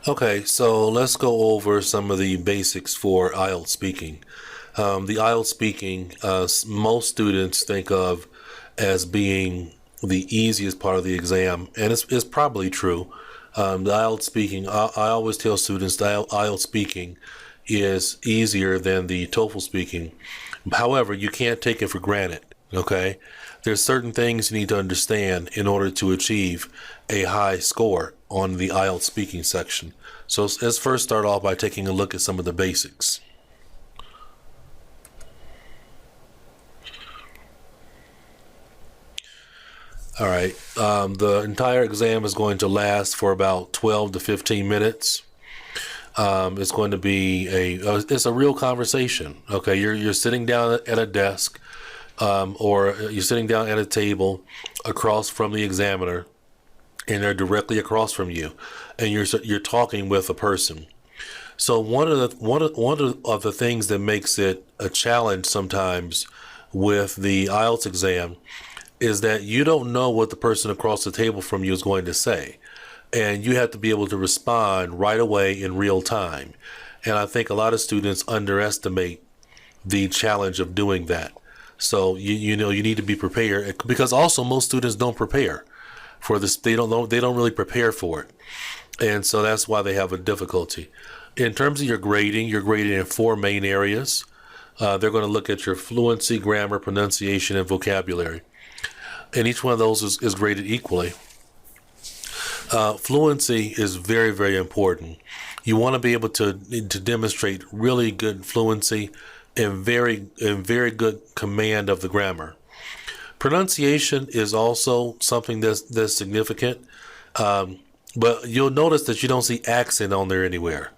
Okay, so let's go over some of the basics for IELTS speaking. The IELTS speaking, most students think of as being the easiest part of the exam, and it's probably true. The IELTS speaking, I always tell students that IELTS speaking is easier than the TOEFL speaking. However, you can't take it for granted. Okay, there's certain things you need to understand in order to achieve a high score on the IELTS speaking section. So let's first start off by taking a look at some of the basics. All right, the entire exam is going to last for about 12 to 15 minutes. It's going to be it's a real conversation. Okay, you're sitting down at a desk, or you're sitting down at a table across from the examiner, and they're directly across from you, and you're talking with a person. So one of the things that makes it a challenge sometimes with the IELTS exam is that you don't know what the person across the table from you is going to say, and you have to be able to respond right away in real time. And I think a lot of students underestimate the challenge of doing that. So you know you need to be prepared, because also most students don't prepare for this. They don't really prepare for it, and so that's why they have a difficulty. In terms of your grading, you're graded in four main areas. They're going to look at your fluency, grammar, pronunciation, and vocabulary, and each one of those is graded equally. Fluency is very, very important. You want to be able to demonstrate really good fluency and very good command of the grammar. Pronunciation is also something that's significant, but you'll notice that you don't see accent on there anywhere.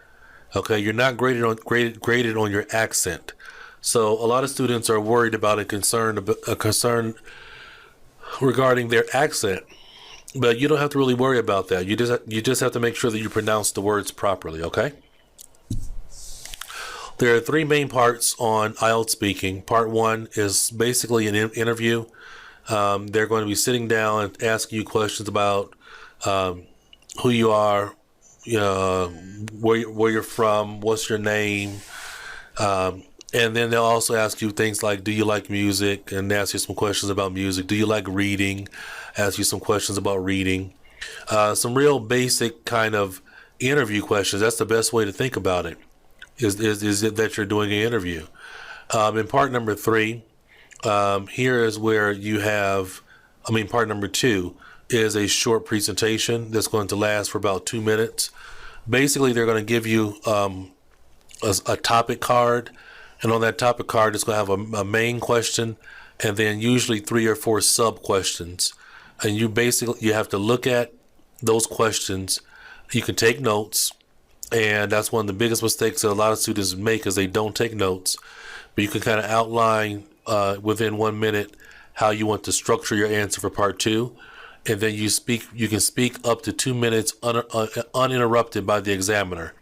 Okay, you're not graded on your accent. So a lot of students are worried about a concern regarding their accent, but you don't have to really worry about that. You just have to make sure that you pronounce the words properly. Okay. There are three main parts on IELTS speaking. Part one is basically an interview. They're going to be sitting down and asking you questions about who you are, where you're from, what's your name, and then they'll also ask you things like, do you like music? And ask you some questions about music. Do you like reading? Ask you some questions about reading. Some real basic kind of interview questions. That's the best way to think about it. Is it that you're doing an interview? In part number three, here is where you have, part number two is a short presentation that's going to last for about 2 minutes. Basically, they're going to give you a topic card, and on that topic card, it's going to have a main question, and then usually 3 or 4 sub questions. And you have to look at those questions. You can take notes, and that's one of the biggest mistakes that a lot of students make, is they don't take notes. But you can kind of outline within 1 minute how you want to structure your answer for part two, and then you can speak up to 2 minutes uninterrupted by the examiner.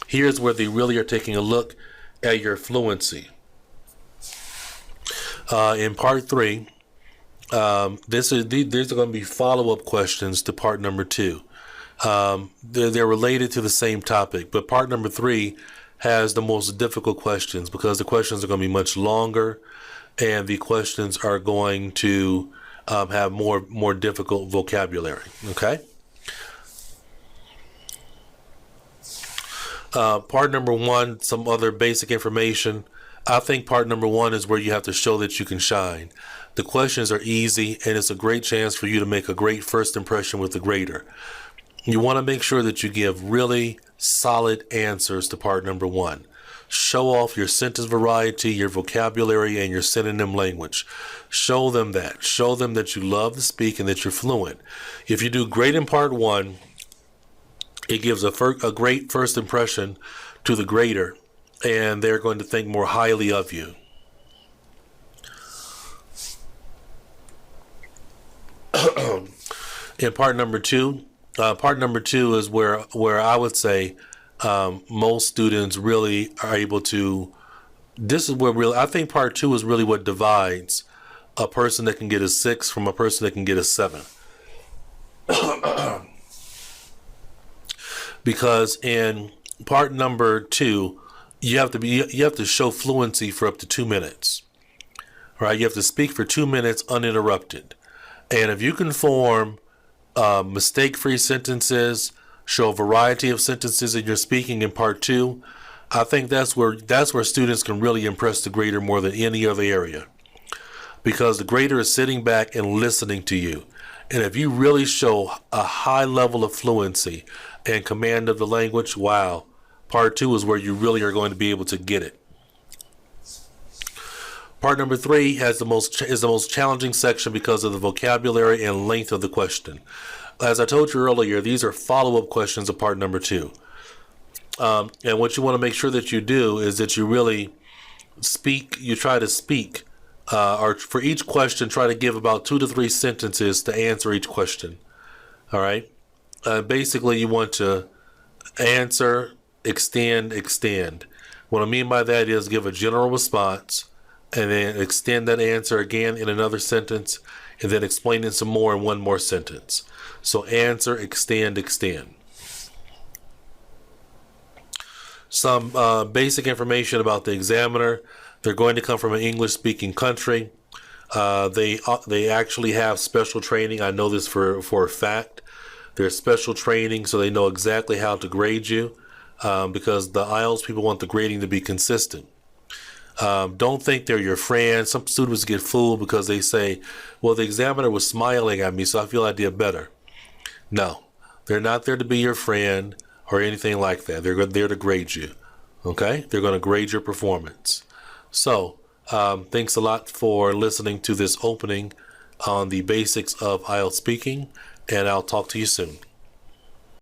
Here's where they really are taking a look at your fluency. In part three, these are going to be follow-up questions to part number two. They're related to the same topic, but part number three has the most difficult questions, because the questions are going to be much longer, and the questions are going to have more difficult vocabulary. Okay. Part number one, some other basic information. I think part number one is where you have to show that you can shine. The questions are easy, and it's a great chance for you to make a great first impression with the grader. You want to make sure that you give really solid answers to part number one. Show off your sentence variety, your vocabulary, and your synonym language. Show them that. Show them that you love to speak and that you're fluent. If you do great in part one, it gives a great first impression to the grader, and they're going to think more highly of you. In part number two is where I would say most students really are able to. This is where really I think part two is really what divides a person that can get a 6 from a person that can get a 7. because in part number 2, you have to show fluency for up to 2 minutes. Right? You have to speak for 2 minutes uninterrupted. And if you can form mistake-free sentences, show a variety of sentences in your speaking in part 2, I think that's where students can really impress the grader more than any other area, because the grader is sitting back and listening to you. And if you really show a high level of fluency and command of the language, wow, part 2 is where you really are going to be able to get it. Part number 3 is the most challenging section because of the vocabulary and length of the question. As I told you earlier, these are follow-up questions of part number 2. And what you want to make sure that you do is that you really try to speak, or for each question, try to give about 2 to 3 sentences to answer each question. All right? Basically, you want to answer, extend. What I mean by that is give a general response, and then extend that answer again in another sentence, and then explain it some more in one more sentence. So answer, extend. Some basic information about the examiner. They're going to come from an English-speaking country. They actually have special training. I know this for a fact. There's special training so they know exactly how to grade you, because the IELTS people want the grading to be consistent. Don't think they're your friend. Some students get fooled because they say, well, the examiner was smiling at me, so I feel I did better. No, they're not there to be your friend or anything like that. They're there to grade you. Okay? They're going to grade your performance. So, thanks a lot for listening to this opening on the basics of IELTS speaking, and I'll talk to you soon.